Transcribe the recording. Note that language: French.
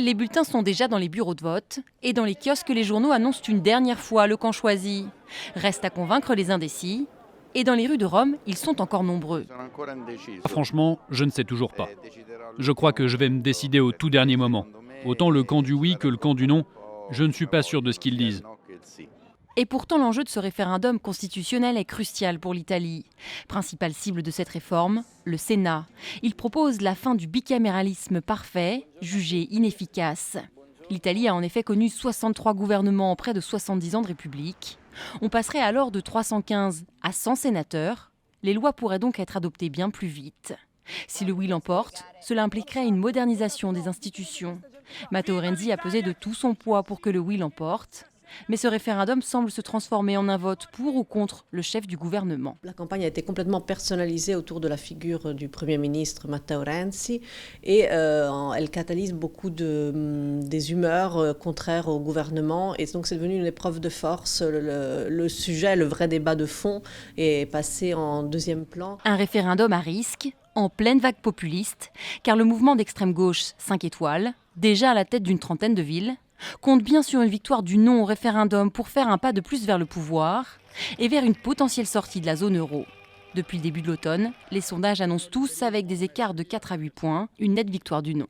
Les bulletins sont déjà dans les bureaux de vote et dans les kiosques, les journaux annoncent une dernière fois le camp choisi. Reste à convaincre les indécis. Et dans les rues de Rome, ils sont encore nombreux. Franchement, je ne sais toujours pas. Je crois que je vais me décider au tout dernier moment. Autant le camp du oui que le camp du non, je ne suis pas sûr de ce qu'ils disent. Et pourtant, l'enjeu de ce référendum constitutionnel est crucial pour l'Italie. Principale cible de cette réforme, le Sénat. Il propose la fin du bicaméralisme parfait, jugé inefficace. L'Italie a en effet connu 63 gouvernements en près de 70 ans de république. On passerait alors de 315 à 100 sénateurs. Les lois pourraient donc être adoptées bien plus vite. Si le oui l'emporte, cela impliquerait une modernisation des institutions. Matteo Renzi a pesé de tout son poids pour que le oui l'emporte. Mais ce référendum semble se transformer en un vote pour ou contre le chef du gouvernement. La campagne a été complètement personnalisée autour de la figure du Premier ministre Matteo Renzi et elle catalyse beaucoup des humeurs contraires au gouvernement et donc c'est devenu une épreuve de force. Le sujet, le vrai débat de fond est passé en deuxième plan. Un référendum à risque, en pleine vague populiste, car le mouvement d'extrême gauche 5 étoiles, déjà à la tête d'une trentaine de villes, compte bien sur une victoire du non au référendum pour faire un pas de plus vers le pouvoir et vers une potentielle sortie de la zone euro. Depuis le début de l'automne, les sondages annoncent tous, avec des écarts de 4 à 8 points, une nette victoire du non.